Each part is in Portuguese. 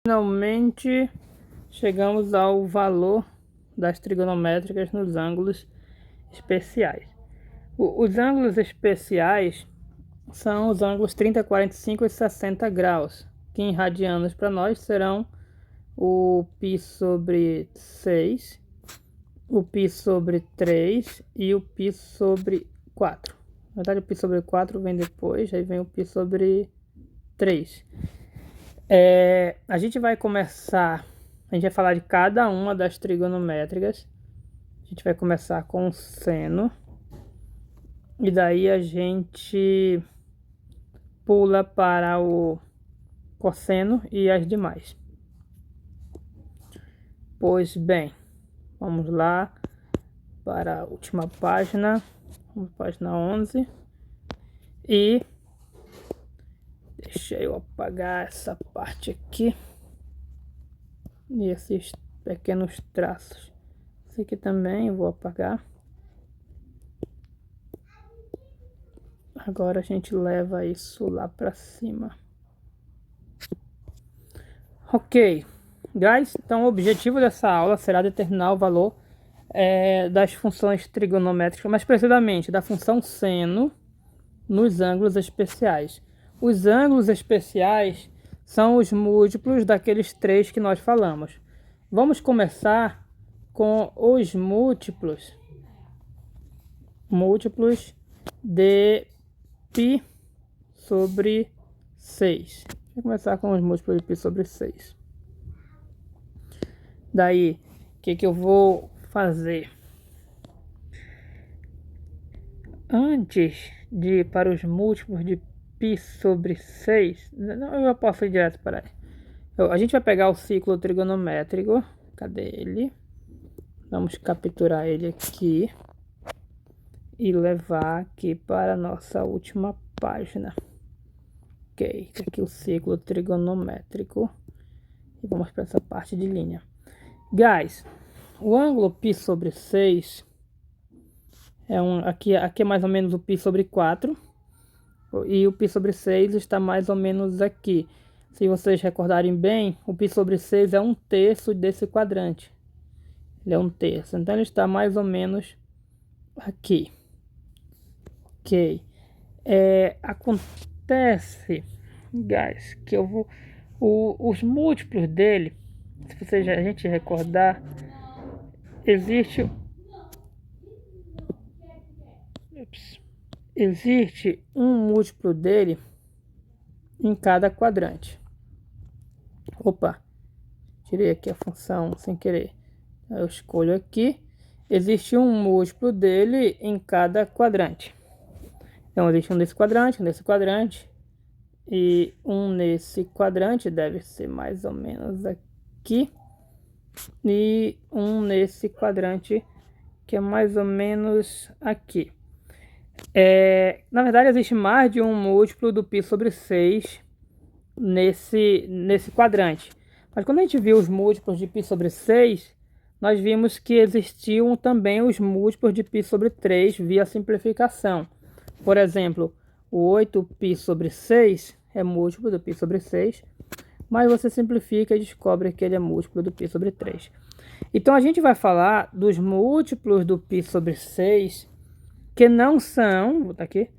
Finalmente chegamos ao valor das trigonométricas nos ângulos especiais. Os ângulos especiais são os ângulos 30, 45 e 60 graus, que em radianos para nós serão o π sobre 6, o π sobre 3 e o π sobre 4. Na verdade, o π sobre 4 vem depois, aí vem o π sobre 3. A gente vai começar, a gente vai falar de cada uma das trigonométricas. A gente vai começar com o seno, e daí a gente pula para o cosseno e as demais. Pois bem, vamos lá para a última página, página 11, e deixa eu apagar essa parte aqui e esses pequenos traços. Esse aqui também eu vou apagar. Agora a gente leva isso lá para cima. Ok, guys, então o objetivo dessa aula será determinar o valor das funções trigonométricas, mais precisamente da função seno nos ângulos especiais. Os ângulos especiais são os múltiplos daqueles três que nós falamos. Vamos começar com os múltiplos de π sobre 6. Vou começar com os múltiplos de π sobre 6. Daí, o que eu vou fazer? Antes de ir para os múltiplos de π sobre 6, não, eu posso ir direto para aí. A gente vai pegar o ciclo trigonométrico. Cadê ele? Vamos capturar ele aqui e levar aqui para a nossa última página. Ok, aqui o ciclo trigonométrico. E vamos para essa parte de linha. Guys, o ângulo π sobre 6 aqui é mais ou menos o π sobre 4. E o π sobre 6 está mais ou menos aqui. Se vocês recordarem bem, o π sobre 6 é 1/3 desse quadrante. Ele é 1/3. Então ele está mais ou menos aqui. Ok. Acontece, guys, que eu vou... os múltiplos dele, se a gente recordar, existe um múltiplo dele em cada quadrante. Opa, tirei aqui a função sem querer. Eu escolho aqui. Existe um múltiplo dele em cada quadrante. Então existe um nesse quadrante e um nesse quadrante, deve ser mais ou menos aqui, e um nesse quadrante que é mais ou menos aqui. Na verdade existe mais de um múltiplo do π sobre 6 nesse quadrante. Mas quando a gente viu os múltiplos de π sobre 6, nós vimos que existiam também os múltiplos de π sobre 3 via simplificação. Por exemplo, o 8π sobre 6 é múltiplo do π sobre 6, mas você simplifica e descobre que ele é múltiplo do π sobre 3. Então a gente vai falar dos múltiplos do π sobre 6 que não são, vou botar aqui,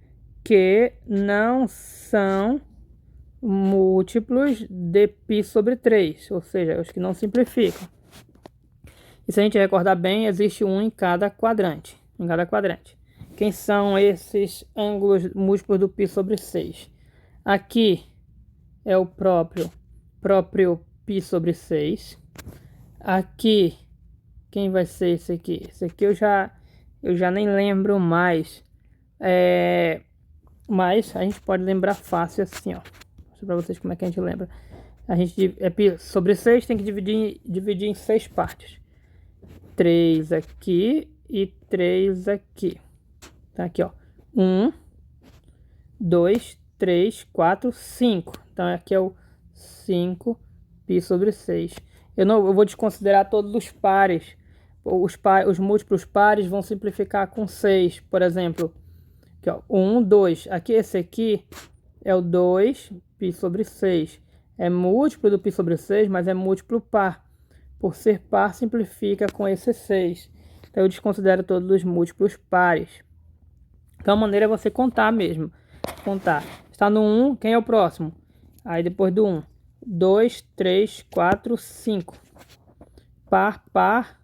que não são múltiplos de π sobre 3, ou seja, os que não simplificam. E se a gente recordar bem, existe um em cada quadrante. Quem são esses ângulos múltiplos do π sobre 6? Aqui é o próprio π sobre 6. Aqui, quem vai ser esse aqui? Esse aqui eu já nem lembro mais. Mas a gente pode lembrar fácil assim, ó. Vou mostrar para vocês como é que a gente lembra. A gente π sobre 6 tem que dividir em 6 partes. 3 aqui e 3 aqui. Tá aqui, ó. 1, 2, 3, 4, 5. Então aqui é o 5π sobre 6. Eu vou desconsiderar todos os pares. Os múltiplos pares vão simplificar com 6. Por exemplo, aqui, ó, 1, 2. Aqui, esse aqui é o 2π sobre 6. É múltiplo do π sobre 6, mas é múltiplo par. Por ser par, simplifica com esse 6. Então, eu desconsidero todos os múltiplos pares. Então, a maneira é você contar mesmo. Contar. Está no 1, quem é o próximo? Aí, depois do 1. 2, 3, 4, 5. Par, par.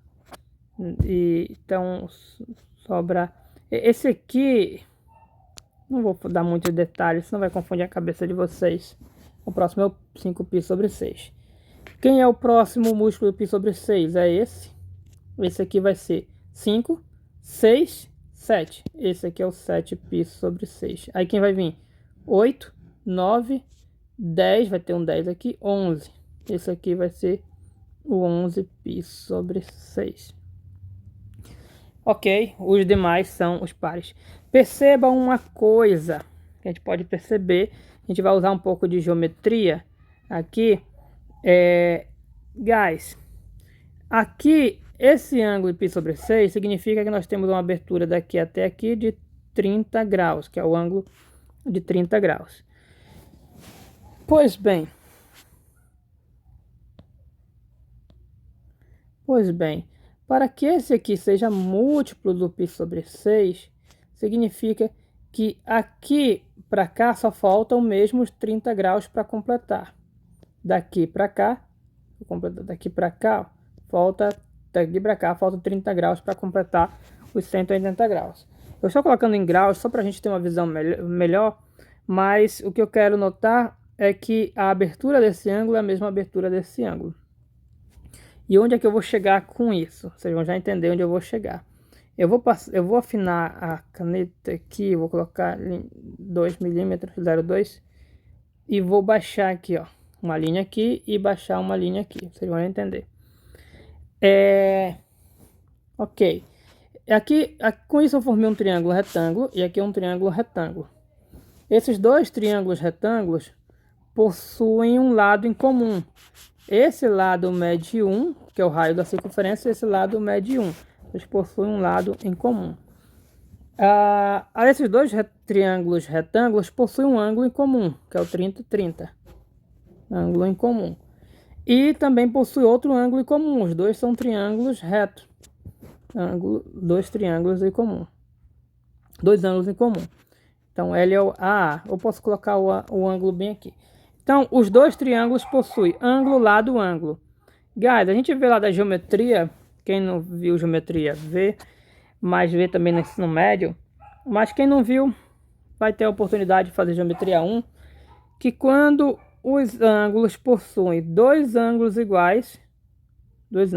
E, então, sobra... Esse aqui... Não vou dar muitos detalhes, senão vai confundir a cabeça de vocês. O próximo é o 5π sobre 6. Quem é o próximo múltiplo do π sobre 6? É esse. Esse aqui vai ser 5, 6, 7. Esse aqui é o 7π sobre 6. Aí quem vai vir? 8, 9, 10. Vai ter um 10 aqui. 11. Esse aqui vai ser o 11π sobre 6. Ok, os demais são os pares. Perceba uma coisa que a gente pode perceber. A gente vai usar um pouco de geometria aqui. Guys, aqui esse ângulo de π sobre 6 significa que nós temos uma abertura daqui até aqui de 30 graus, que é o ângulo de 30 graus. Pois bem, para que esse aqui seja múltiplo do π sobre 6, significa que aqui para cá só faltam mesmo os 30 graus para completar. Daqui para cá, falta 30 graus para completar os 180 graus. Eu estou colocando em graus só para a gente ter uma visão melhor, mas o que eu quero notar é que a abertura desse ângulo é a mesma abertura desse ângulo. E onde é que eu vou chegar com isso? Vocês vão já entender onde eu vou chegar. Eu vou afinar a caneta aqui, vou colocar 2 mm 0,2 e vou baixar aqui, ó, uma linha aqui e baixar uma linha aqui. Vocês vão entender. Ok. Aqui, com isso eu formei um triângulo retângulo e aqui um triângulo retângulo. Esses dois triângulos retângulos possuem um lado em comum. Esse lado mede 1, que é o raio da circunferência, e esse lado mede 1. Eles possuem um lado em comum. Esses dois triângulos retângulos possuem um ângulo em comum, que é o 30-30. Ângulo em comum. E também possui outro ângulo em comum. Os dois são triângulos retos. Dois triângulos em comum. Dois ângulos em comum. Então, L é o AA. Eu posso colocar o ângulo bem aqui. Então, os dois triângulos possuem ângulo, lado, ângulo. Guys, a gente vê lá da geometria. Quem não viu geometria, vê. Mas vê também no ensino médio. Mas quem não viu, vai ter a oportunidade de fazer geometria 1. Que quando os ângulos possuem dois ângulos iguais. Dois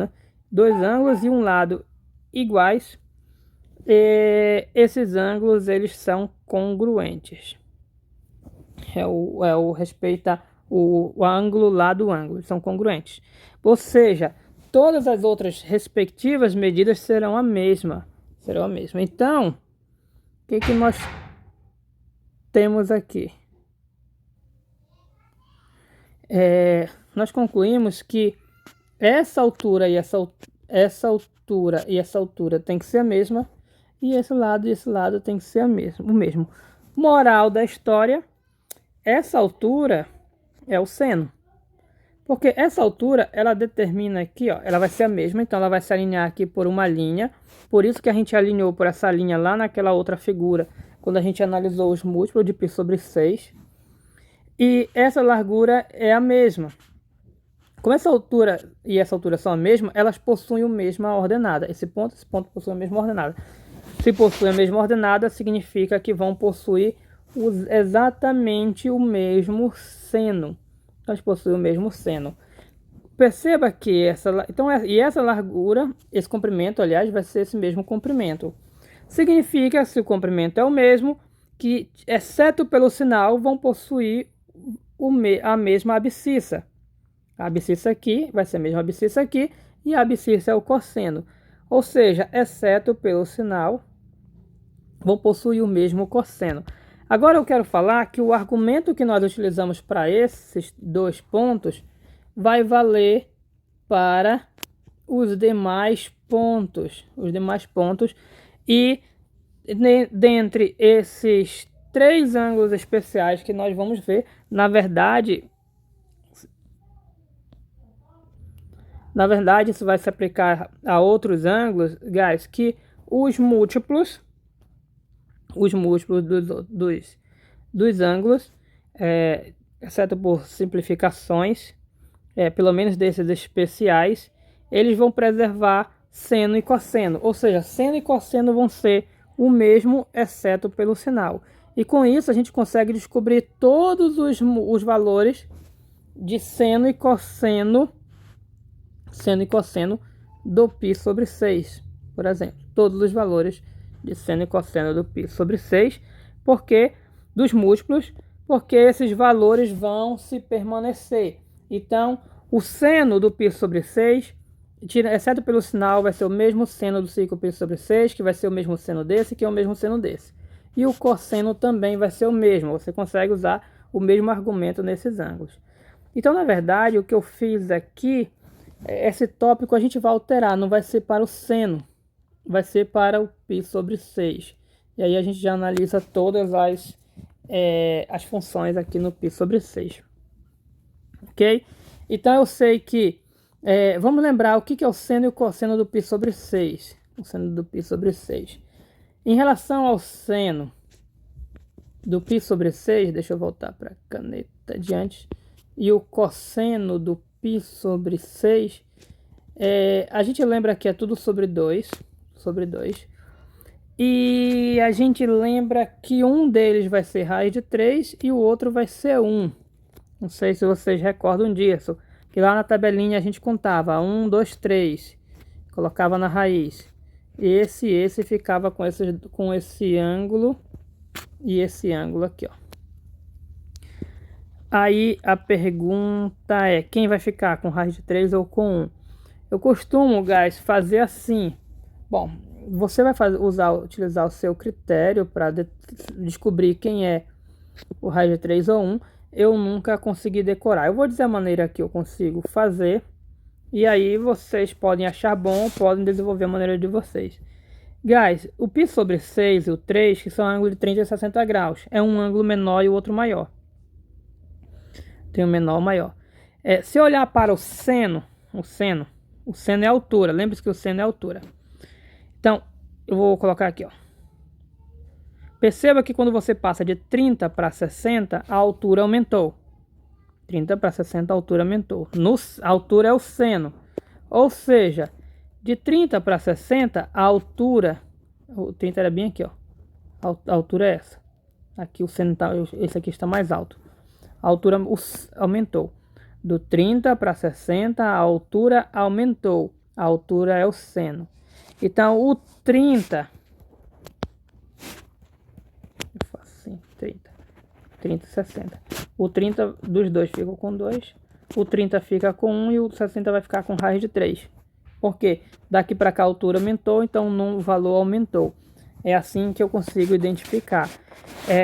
ângulos e um lado iguais. Esses ângulos, eles são congruentes. Respeita o ângulo lá do ângulo, são congruentes. Ou seja, todas as outras respectivas medidas serão a mesma. Então, o que nós temos aqui? Nós concluímos que essa altura e essa altura tem que ser a mesma. E esse lado tem que ser o mesmo. Moral da história: essa altura é o seno. Porque essa altura, ela determina aqui, ó, ela vai ser a mesma, então ela vai se alinhar aqui por uma linha. Por isso que a gente alinhou por essa linha lá naquela outra figura, quando a gente analisou os múltiplos de π sobre 6. E essa largura é a mesma. Como essa altura e essa altura são a mesma, elas possuem a mesma ordenada. Esse ponto possuem a mesma ordenada. Se possuem a mesma ordenada, significa que vão possuir exatamente o mesmo seno. Então, eles possuem o mesmo seno. Perceba que essa largura, esse comprimento, aliás, vai ser esse mesmo comprimento. Significa, se o comprimento é o mesmo, que, exceto pelo sinal, vão possuir a mesma abscissa. A abscissa aqui vai ser a mesma abscissa aqui, e a abscissa é o cosseno. Ou seja, exceto pelo sinal, vão possuir o mesmo cosseno. Agora eu quero falar que o argumento que nós utilizamos para esses dois pontos vai valer para os demais pontos. E dentre esses três ângulos especiais que nós vamos ver, na verdade, Na verdade, isso vai se aplicar a outros ângulos, guys, que os múltiplos dos ângulos, exceto por simplificações, pelo menos desses especiais, eles vão preservar seno e cosseno, ou seja, seno e cosseno vão ser o mesmo, exceto pelo sinal. E com isso a gente consegue descobrir todos os valores de seno e cosseno do π sobre 6, por exemplo. Todos os valores de seno e cosseno do π sobre 6, porque dos múltiplos, porque esses valores vão se permanecer. Então, o seno do π sobre 6, exceto pelo sinal, vai ser o mesmo seno do 5π sobre 6, que vai ser o mesmo seno desse, que é o mesmo seno desse. E o cosseno também vai ser o mesmo, você consegue usar o mesmo argumento nesses ângulos. Então, na verdade, o que eu fiz aqui, esse tópico a gente vai alterar, não vai ser para o seno, vai ser para o π sobre 6. E aí a gente já analisa todas as funções aqui no π sobre 6. Ok? Então eu sei que, vamos lembrar o que é o seno e o cosseno do π sobre 6. O seno do π sobre 6. Em relação ao seno do π sobre 6, deixa eu voltar para a caneta de antes, e o cosseno do π sobre 6, a gente lembra que é tudo sobre 2, e a gente lembra que um deles vai ser raiz de 3 e o outro vai ser 1. Não sei se vocês recordam disso, que lá na tabelinha a gente contava 1, 2, 3, colocava na raiz. Esse ficava com esse ângulo e esse ângulo aqui, ó. Aí a pergunta é, quem vai ficar com raiz de 3 ou com 1? Eu costumo, guys, fazer assim. Bom, você vai utilizar o seu critério para descobrir quem é o raiz de 3 ou 1. Eu nunca consegui decorar. Eu vou dizer a maneira que eu consigo fazer. E aí vocês podem achar bom, podem desenvolver a maneira de vocês. Guys, o π sobre 6 e o 3, que são ângulos de 30 e 60 graus. É um ângulo menor e o outro maior. Tem o menor e o maior. Se olhar para o seno é a altura. Lembre-se que o seno é a altura. Então, eu vou colocar aqui, ó. Perceba que quando você passa de 30 para 60, a altura aumentou. 30 para 60, a altura aumentou. A altura é o seno. Ou seja, de 30 para 60, a altura... O 30 era bem aqui, ó. A altura é essa. Aqui o seno tá, esse aqui está mais alto. A altura aumentou. Do 30 para 60, a altura aumentou. A altura é o seno. Então, o 30... Eu faço assim, 30 e 60. O 30 dos dois fica com 2. O 30 fica com 1 e o 60 vai ficar com raiz de 3. Por quê? Daqui para cá a altura aumentou, então o valor aumentou. É assim que eu consigo identificar.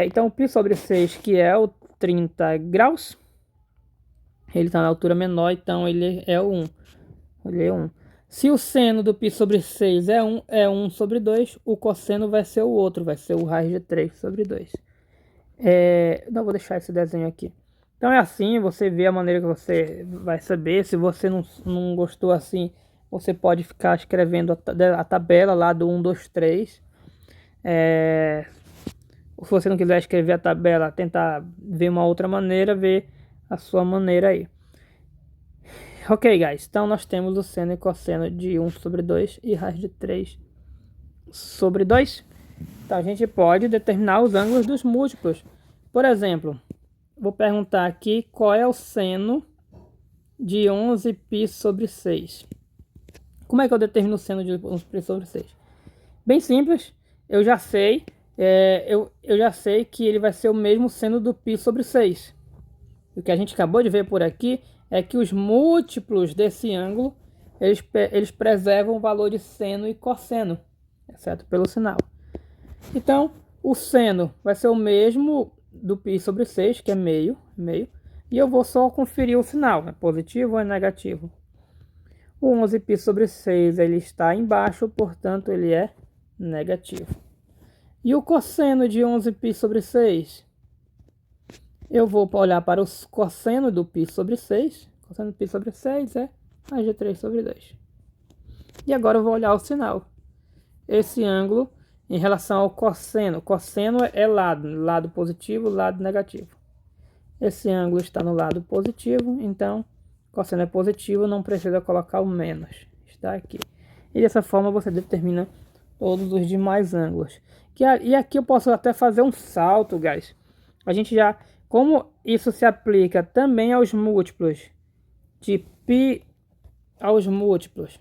Então, o π sobre 6, que é o 30 graus, ele está na altura menor, então ele é o 1. Ele é 1. Se o seno do π sobre 6 é 1 sobre 2, o cosseno vai ser o outro, vai ser o raiz de 3 sobre 2. Não vou deixar esse desenho aqui. Então é assim, você vê a maneira que você vai saber. Se você não gostou assim, você pode ficar escrevendo a tabela lá do 1, 2, 3. Se você não quiser escrever a tabela, tentar ver uma outra maneira, ver a sua maneira aí. Ok, guys, então nós temos o seno e cosseno de 1 sobre 2 e raiz de 3 sobre 2. Então a gente pode determinar os ângulos dos múltiplos. Por exemplo, vou perguntar aqui qual é o seno de 11π sobre 6. Como é que eu determino o seno de 11π sobre 6? Bem simples, eu já sei, eu já sei que ele vai ser o mesmo seno do π sobre 6. O que a gente acabou de ver por aqui é que os múltiplos desse ângulo, eles preservam o valor de seno e cosseno, exceto pelo sinal. Então, o seno vai ser o mesmo do π sobre 6, que é meio, e eu vou só conferir o sinal, é positivo ou é negativo. O 11π sobre 6, ele está embaixo, portanto, ele é negativo. E o cosseno de 11π sobre 6? Eu vou olhar para o cosseno do π sobre 6. Cosseno do π sobre 6 é raiz de 3 sobre 2. E agora eu vou olhar o sinal. Esse ângulo em relação ao cosseno. Cosseno é lado positivo, lado negativo. Esse ângulo está no lado positivo, então cosseno é positivo, não precisa colocar o menos. Está aqui. E dessa forma você determina todos os demais ângulos. E aqui eu posso até fazer um salto, guys. A gente já, como isso se aplica também aos múltiplos de π, aos múltiplos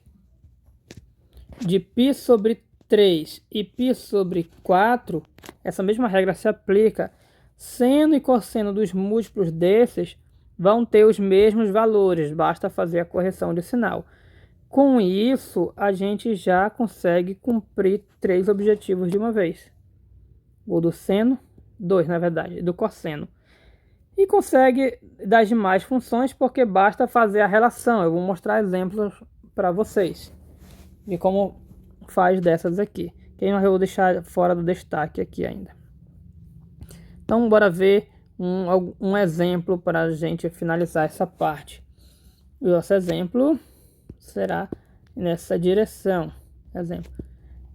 de π sobre 3 e π sobre 4, essa mesma regra se aplica. Seno e cosseno dos múltiplos desses vão ter os mesmos valores, basta fazer a correção de sinal. Com isso, a gente já consegue cumprir 3 objetivos de uma vez. O do seno, 2 na verdade, do cosseno. E consegue das demais funções porque basta fazer a relação. Eu vou mostrar exemplos para vocês de como faz dessas aqui. Que eu vou deixar fora do destaque aqui ainda. Então, bora ver um exemplo para a gente finalizar essa parte. O nosso exemplo será nessa direção. Exemplo: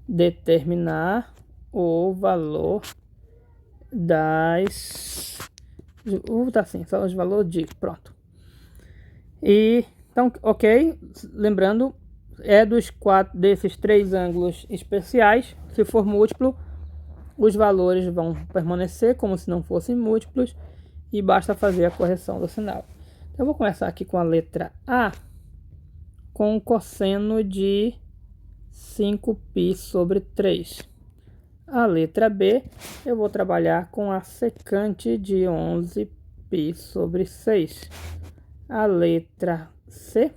determinar o valor das... tá assim, só os valores de... Pronto. E, então, ok. Lembrando, desses 3 ângulos especiais. Se for múltiplo, os valores vão permanecer como se não fossem múltiplos e basta fazer a correção do sinal. Então, eu vou começar aqui com a letra A, com o cosseno de 5π sobre 3. A letra B, eu vou trabalhar com a secante de 11π sobre 6. A letra C,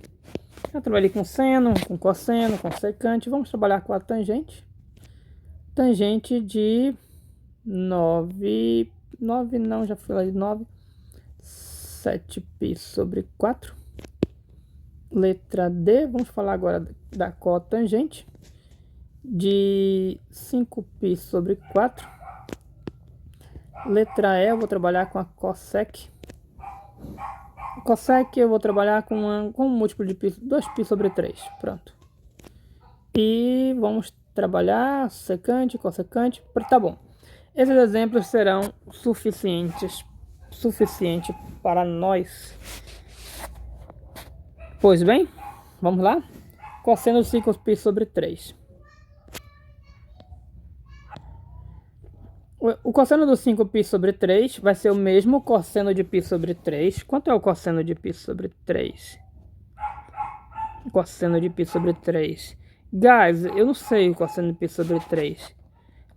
eu trabalhei com seno, com cosseno, com secante. Vamos trabalhar com a tangente. Tangente de 9 não, já falei 9, 7π sobre 4. Letra D, vamos falar agora da cotangente de 5π sobre 4. Letra E, eu vou trabalhar com a cossec. Cossec eu vou trabalhar com um múltiplo de 2π sobre 3. Pronto. E vamos trabalhar secante, cossecante. Tá bom. Esses exemplos serão suficiente para nós. Pois bem, vamos lá. Cosseno de 5π sobre 3. O cosseno do 5π sobre 3 vai ser o mesmo cosseno de π sobre 3. Quanto é o cosseno de π sobre 3? Cosseno de π sobre 3. Guys, eu não sei o cosseno de π sobre 3.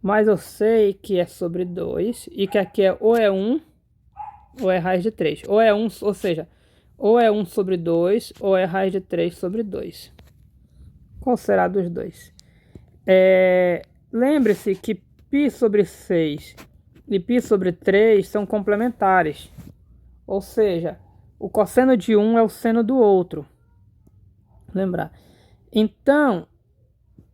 Mas eu sei que é sobre 2. E que aqui ou é 1 ou é raiz de 3. Ou é 1, ou seja, ou é 1 sobre 2 ou é raiz de 3 sobre 2. Qual será dos dois? Lembre-se que π sobre 6 e π sobre 3 são complementares. Ou seja, o cosseno de um é o seno do outro. Lembrar. Então,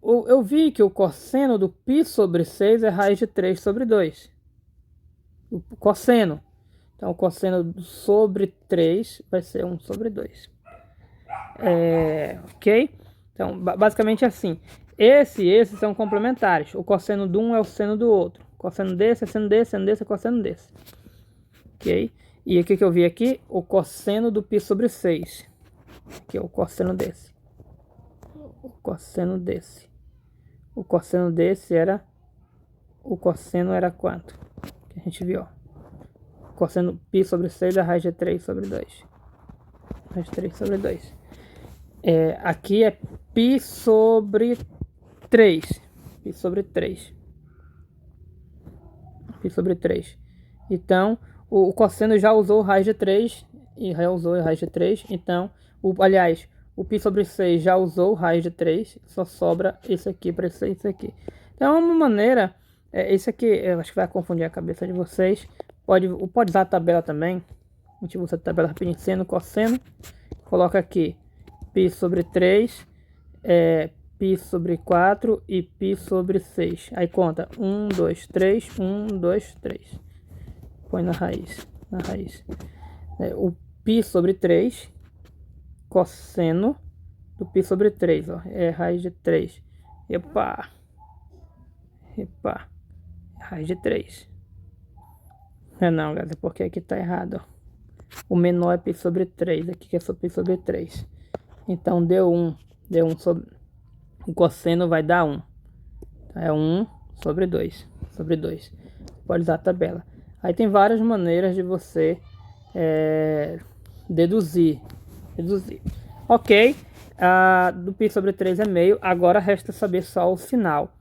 eu vi que o cosseno do π sobre 6 é raiz de 3 sobre 2. O cosseno. Então, o cosseno sobre 3 vai ser 1 sobre 2. Ok? Então, basicamente assim. Esses são complementares. O cosseno de um é o seno do outro. O cosseno desse é seno desse, seno desse é cosseno desse. Ok? E o que eu vi aqui? O cosseno do π sobre 6. Que é o cosseno desse. O cosseno desse. O cosseno desse era... O cosseno era quanto? Que a gente viu, ó. O cosseno π sobre 6 é raiz de 3 sobre 2. Raiz de 3 sobre 2. Aqui é π sobre 3. Π sobre 3. Π sobre 3. Então, o cosseno já usou raiz de 3 e reusou raiz de 3. Então, aliás, o π sobre 6 já usou raiz de 3. Só sobra esse aqui para esse aqui. Então, é uma maneira... esse aqui, eu acho que vai confundir a cabeça de vocês. Pode usar a tabela também. A gente usa a tabela rapidinho. Seno, cosseno. Coloca aqui π sobre 3. π sobre 4 e π sobre 6. Aí conta 1, 2, 3, 1, 2, 3. Põe na raiz. O π sobre 3, cosseno do π sobre 3, ó. É raiz de 3. Epa! Epa! Raiz de 3. Não, galera, porque aqui tá errado, ó. O menor é π sobre 3, aqui que é só π sobre 3. Então deu 1. Deu 1 sobre... O cosseno vai dar 1. É 1 sobre 2. Sobre 2. Pode usar a tabela. Aí tem várias maneiras de você deduzir. Ok. Do π sobre 3 é meio. Agora resta saber só o sinal.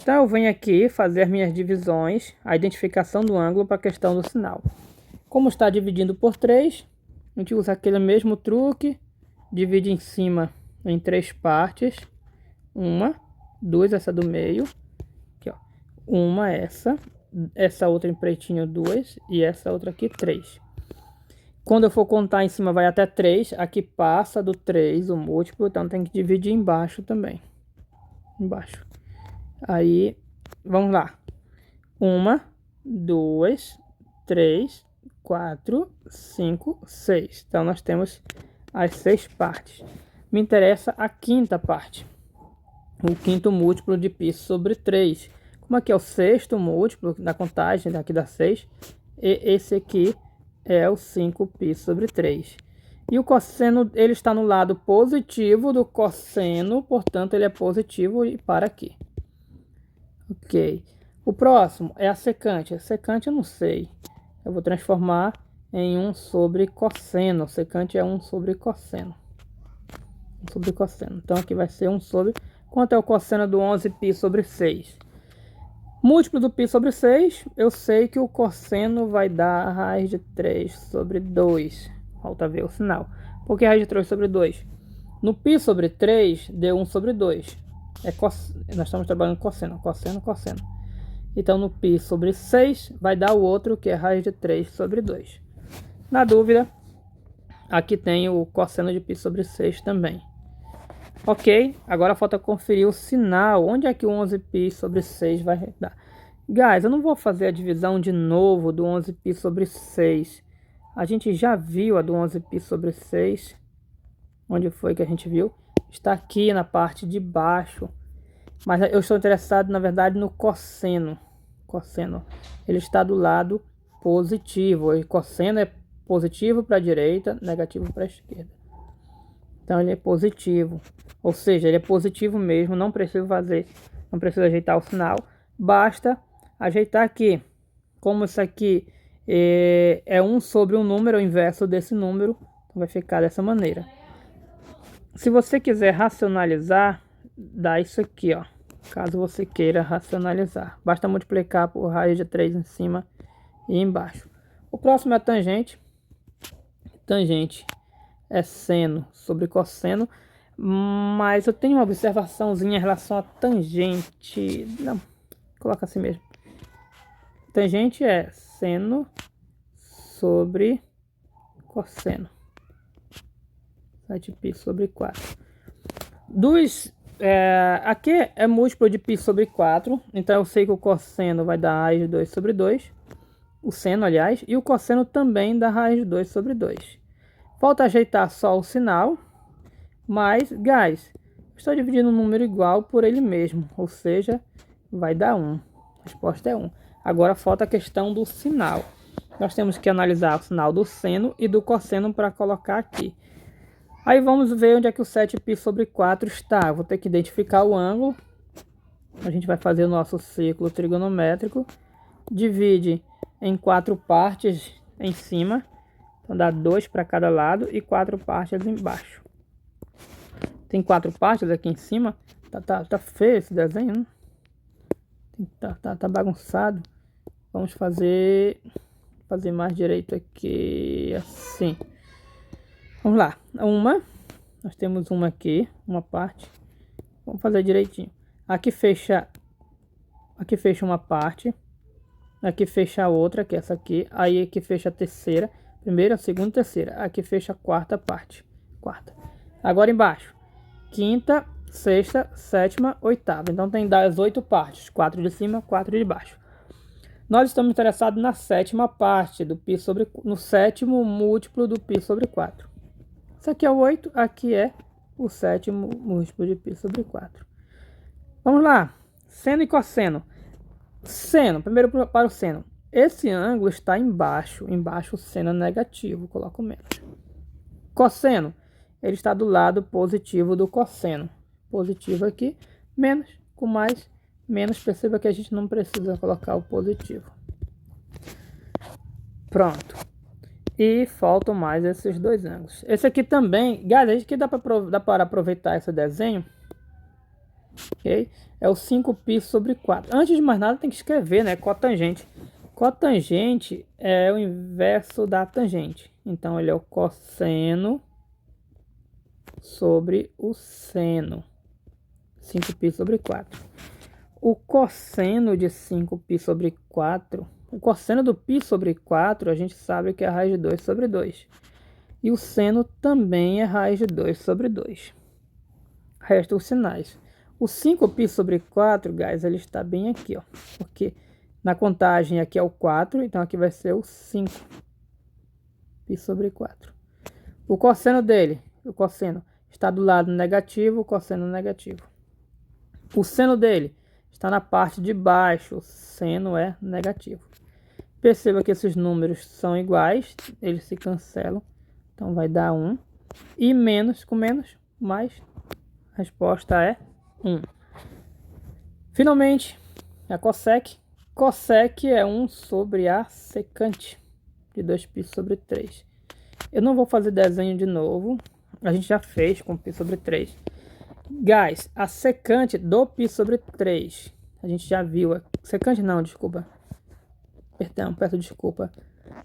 Então eu venho aqui fazer as minhas divisões. A identificação do ângulo para a questão do sinal. Como está dividindo por 3, a gente usa aquele mesmo truque. Divide em cima em 3 partes. Uma, 2, essa do meio. Aqui, ó. Uma, essa outra em pretinho 2 e essa outra aqui 3. Quando eu for contar em cima vai até 3, aqui passa do 3 o múltiplo, então tem que dividir embaixo também. Embaixo. Aí, vamos lá. 1, 2, 3, 4, 5, 6. Então nós temos as 6 partes. Me interessa a quinta parte. O quinto múltiplo de π sobre 3. Como aqui é o sexto múltiplo da contagem, daqui dá 6. E esse aqui é o 5π sobre 3. E o cosseno, ele está no lado positivo do cosseno, portanto ele é positivo e para aqui. Ok. O próximo é a secante. A secante eu não sei. Eu vou transformar em 1 sobre cosseno. A secante é 1 sobre cosseno. 1 sobre cosseno. Então aqui vai ser 1 sobre... Quanto é o cosseno do 11π sobre 6? Múltiplo do π sobre 6, eu sei que o cosseno vai dar a raiz de 3 sobre 2. Falta ver o sinal. Por que raiz de 3 sobre 2? No π sobre 3, deu 1 sobre 2. Nós estamos trabalhando cosseno, cosseno, cosseno. Então, no π sobre 6, vai dar o outro, que é raiz de 3 sobre 2. Na dúvida, aqui tem o cosseno de π sobre 6 também. Ok, agora falta conferir o sinal. Onde é que o 11π sobre 6 vai dar? Guys, eu não vou fazer a divisão de novo do 11π sobre 6. A gente já viu a do 11π sobre 6. Onde foi que a gente viu? Está aqui na parte de baixo. Mas eu estou interessado, na verdade, no cosseno. Cosseno. Ele está do lado positivo. O cosseno é positivo para a direita, negativo para a esquerda. Então ele é positivo, ou seja, ele é positivo mesmo, não preciso ajeitar o sinal, basta ajeitar aqui. Como isso aqui é 1 sobre um número, o inverso desse número, vai ficar dessa maneira. Se você quiser racionalizar, dá isso aqui, ó, caso você queira racionalizar. Basta multiplicar por raiz de 3 em cima e embaixo. O próximo é a tangente. Tangente é seno sobre cosseno, mas eu tenho uma observaçãozinha em relação a tangente. Não, coloca assim mesmo. Tangente é seno sobre cosseno. 7π sobre 4. Aqui é múltiplo de π sobre 4, então eu sei que o cosseno vai dar raiz de 2 sobre 2. O seno, aliás, e o cosseno também dá raiz de 2 sobre 2. Falta ajeitar só o sinal, mas, guys, estou dividindo um número igual por ele mesmo, ou seja, vai dar 1. A resposta é 1. Agora falta a questão do sinal. Nós temos que analisar o sinal do seno e do cosseno para colocar aqui. Aí vamos ver onde é que o 7π sobre 4 está. Vou ter que identificar o ângulo. A gente vai fazer o nosso círculo trigonométrico. Divide em 4 partes em cima. Então dá 2 para cada lado e 4 partes embaixo. Tem 4 partes aqui em cima. Tá feio esse desenho, né? Tá bagunçado. Vamos fazer mais direito aqui, assim. Vamos lá. Nós temos uma aqui, uma parte. Vamos fazer direitinho. Aqui fecha uma parte. Aqui fecha a outra, que é essa aqui. Aí aqui fecha a terceira. Primeira, segunda e terceira. Aqui fecha a quarta parte. Agora embaixo. Quinta, sexta, sétima, oitava. Então tem das 8 partes. 4 de cima, 4 de baixo. Nós estamos interessados na sétima parte do π sobre... No sétimo múltiplo do π sobre 4. Isso aqui é 8, aqui é o sétimo múltiplo de π sobre 4. Vamos lá. Seno e cosseno. Seno, primeiro para o seno. Esse ângulo está embaixo. Embaixo o seno é negativo. Coloco menos. Cosseno. Ele está do lado positivo do cosseno. Positivo aqui. Menos. Com mais. Menos. Perceba que a gente não precisa colocar o positivo. Pronto. E faltam mais esses dois ângulos. Esse aqui também, galera, que dá para aproveitar esse desenho. Ok? É o 5π sobre 4. Antes de mais nada, tem que escrever, né? Cotangente. Cotangente é o inverso da tangente. Então, ele é o cosseno sobre o seno. 5π sobre 4. O cosseno de 5π sobre 4... O cosseno do π sobre 4, a gente sabe que é a raiz de 2 sobre 2. E o seno também é raiz de 2 sobre 2. Restam os sinais. O 5π sobre 4, guys, ele está bem aqui, ó. Porque na contagem aqui é o 4, então aqui vai ser o 5π sobre 4. O cosseno dele, o cosseno, está do lado negativo, o cosseno negativo. O seno dele está na parte de baixo, o seno é negativo. Perceba que esses números são iguais, eles se cancelam. Então vai dar 1. E menos com menos, mais. A resposta é 1. Finalmente, a cossec. Cossec é 1 sobre a secante de 2π sobre 3. Eu não vou fazer desenho de novo. A gente já fez com π sobre 3. Guys, a secante do π sobre 3. A gente já viu. Secante não, desculpa. Perdão, peço desculpa.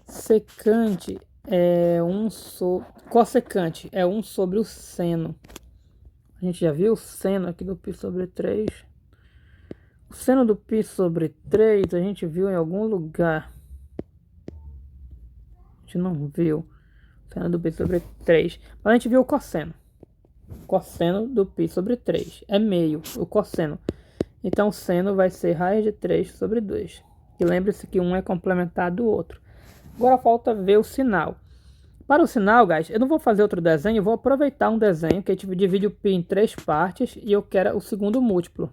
Secante é 1 sobre... Cossecante é 1 sobre o seno. A gente já viu o seno aqui do π sobre 3. O seno do π sobre 3 a gente viu em algum lugar. A gente não viu o seno do π sobre 3. Mas a gente viu o cosseno. Cosseno do π sobre 3. É meio, o cosseno. Então o seno vai ser raiz de 3 sobre 2. E lembre-se que um é complementar do outro. Agora falta ver o sinal. Para o sinal, guys, eu não vou fazer outro desenho. Eu vou aproveitar um desenho que a gente divide o π em 3 partes. E eu quero o segundo múltiplo.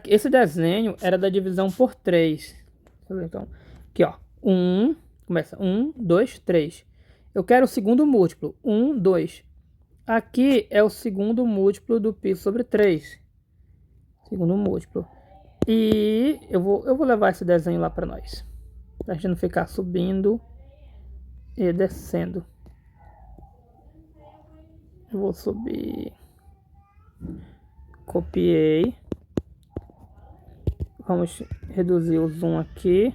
Esse desenho era da divisão por 3. Então, aqui, ó. 1, começa 1, 2, 3. Eu quero o segundo múltiplo. 1, 2. Aqui é o segundo múltiplo do π sobre 3. Segundo múltiplo. E eu vou levar esse desenho lá para nós. Pra gente não ficar subindo e descendo. Eu vou subir. Copiei. Vamos reduzir o zoom aqui.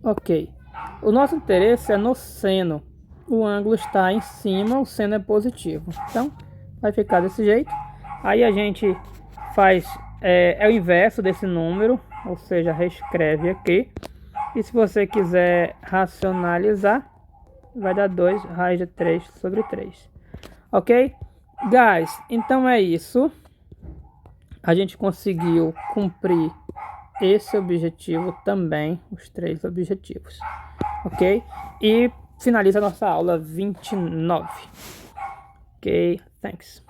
Ok. O nosso interesse é no seno. O ângulo está em cima, o seno é positivo. Então, vai ficar desse jeito. Aí a gente faz é o inverso desse número, ou seja, reescreve aqui. E se você quiser racionalizar, vai dar 2 raiz de 3 sobre 3. Ok? Guys, então é isso. A gente conseguiu cumprir esse objetivo também, os 3 objetivos. Ok? E finaliza a nossa aula 29. Ok? Thanks.